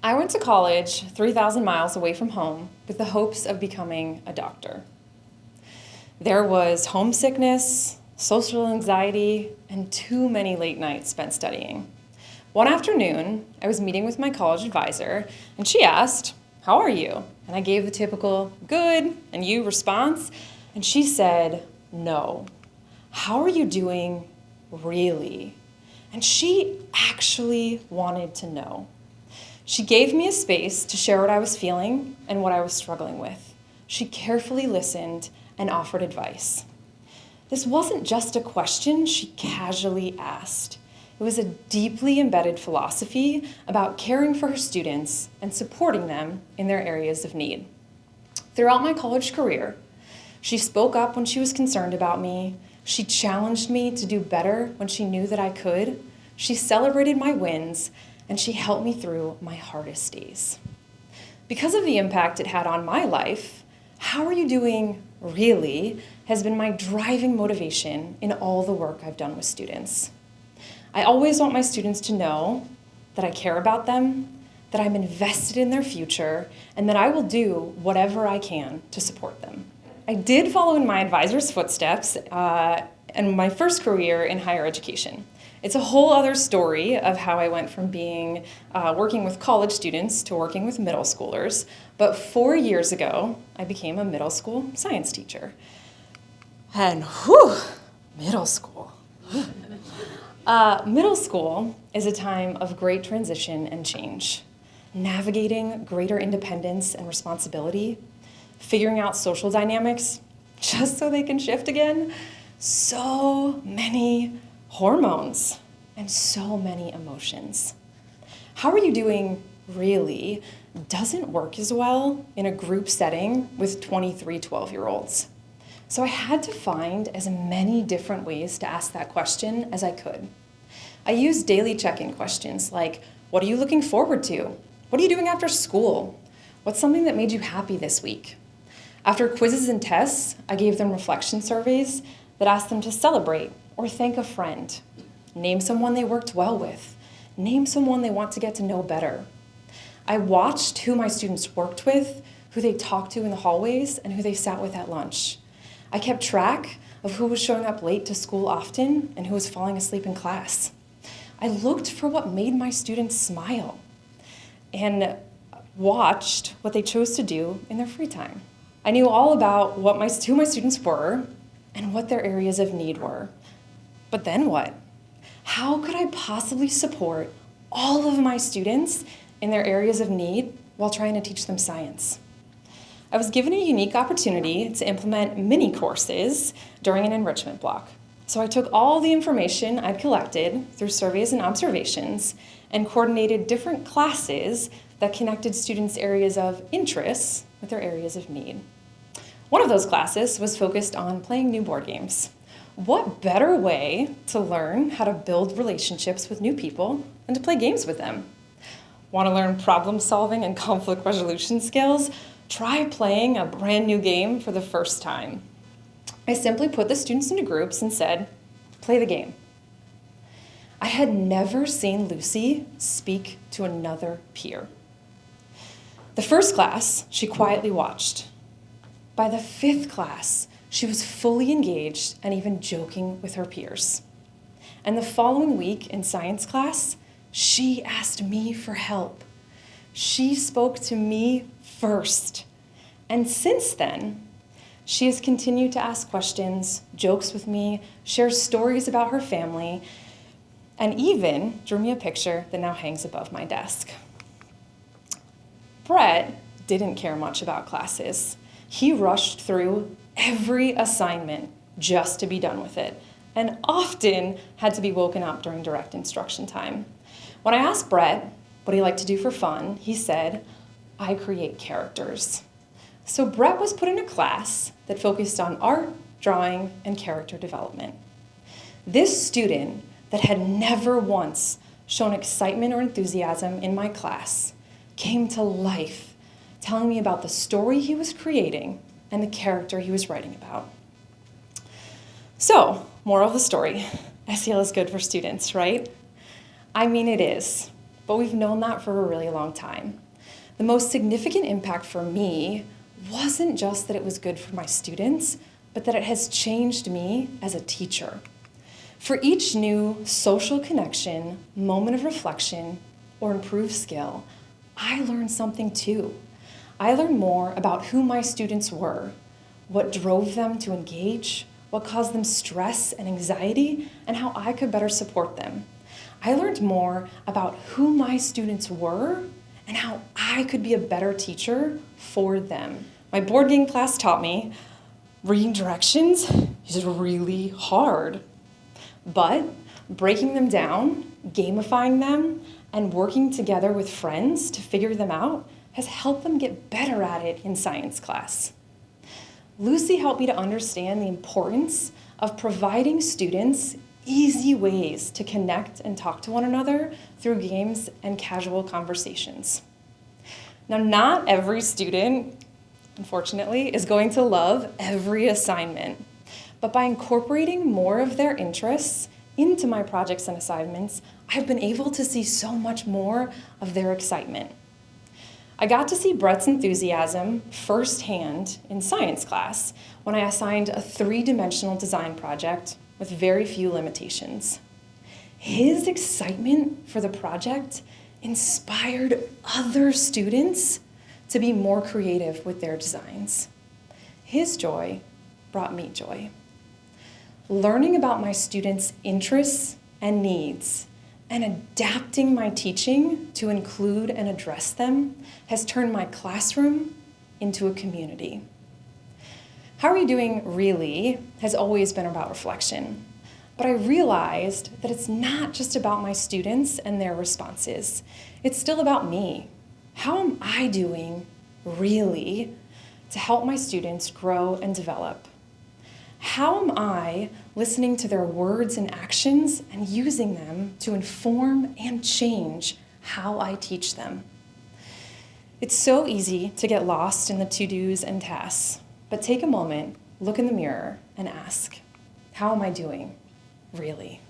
I went to college 3,000 miles away from home with the hopes of becoming a doctor. There was homesickness, social anxiety, and too many late nights spent studying. One afternoon, I was meeting with my college advisor, and she asked, "How are you?" And I gave the typical, "Good," and you response, and she said, "No. How are you doing, really?" And she actually wanted to know. She gave me a space to share what I was feeling and what I was struggling with. She carefully listened and offered advice. This wasn't just a question she casually asked. It was a deeply embedded philosophy about caring for her students and supporting them in their areas of need. Throughout my college career, she spoke up when she was concerned about me. She challenged me to do better when she knew that I could. She celebrated my wins, and she helped me through my hardest days. Because of the impact it had on my life, "How are you doing, really?" has been my driving motivation in all the work I've done with students. I always want my students to know that I care about them, that I'm invested in their future, and that I will do whatever I can to support them. I did follow in my advisor's footsteps in my first career in higher education. It's a whole other story of how I went from being working with college students to working with middle schoolers. But 4 years ago, I became a middle school science teacher. And whew, middle school. Middle school is a time of great transition and change, navigating greater independence and responsibility, figuring out social dynamics just so they can shift again. So many hormones and so many emotions. "How are you doing, really?" doesn't work as well in a group setting with 23 12-year-olds. So I had to find as many different ways to ask that question as I could. I used daily check-in questions like, "What are you looking forward to? What are you doing after school? What's something that made you happy this week?" After quizzes and tests, I gave them reflection surveys that asked them to celebrate or thank a friend, name someone they worked well with, name someone they want to get to know better. I watched who my students worked with, who they talked to in the hallways, and who they sat with at lunch. I kept track of who was showing up late to school often and who was falling asleep in class. I looked for what made my students smile and watched what they chose to do in their free time. I knew all about who my students were and what their areas of need were. But then what? How could I possibly support all of my students in their areas of need while trying to teach them science? I was given a unique opportunity to implement mini courses during an enrichment block. So I took all the information I'd collected through surveys and observations and coordinated different classes that connected students' areas of interest with their areas of need. One of those classes was focused on playing new board games. What better way to learn how to build relationships with new people than to play games with them? Want to learn problem solving and conflict resolution skills? Try playing a brand new game for the first time. I simply put the students into groups and said, "Play the game." I had never seen Lucy speak to another peer. The first class, she quietly watched. By the 5th class, she was fully engaged and even joking with her peers. And the following week in science class, she asked me for help. She spoke to me first. And since then, she has continued to ask questions, jokes with me, shares stories about her family, and even drew me a picture that now hangs above my desk. Brett didn't care much about classes. He rushed through every assignment just to be done with it, and often had to be woken up during direct instruction time. When I asked Brett what he liked to do for fun, he said, "I create characters." So Brett was put in a class that focused on art, drawing, and character development. This student that had never once shown excitement or enthusiasm in my class came to life, telling me about the story he was creating and the character he was writing about. So, moral of the story, SEL is good for students, right? I mean, it is. but we've known that for a really long time. The most significant impact for me wasn't just that it was good for my students, but that it has changed me as a teacher. For each new social connection, moment of reflection, or improved skill, I learned something too. I learned more about who my students were, what drove them to engage, what caused them stress and anxiety, and how I could better support them. I learned more about who my students were and how I could be a better teacher for them. My board game class taught me reading directions is really hard, but breaking them down, gamifying them, and working together with friends to figure them out has helped them get better at it in science class. Lucy helped me to understand the importance of providing students easy ways to connect and talk to one another through games and casual conversations. Now, not every student, unfortunately, is going to love every assignment, but by incorporating more of their interests into my projects and assignments, I've been able to see so much more of their excitement. I got to see Brett's enthusiasm firsthand in science class when I assigned a 3-dimensional design project with very few limitations. His excitement for the project inspired other students to be more creative with their designs. His joy brought me joy. Learning about my students' interests and needs and adapting my teaching to include and address them has turned my classroom into a community. How are you doing really has always been about reflection, but I realized that it's not just about my students and their responses. It's still about me. How am I doing really to help my students grow and develop? How am I listening to their words and actions and using them to inform and change how I teach them? It's so easy to get lost in the to-dos and tasks, but take a moment, look in the mirror, and ask, how am I doing, really?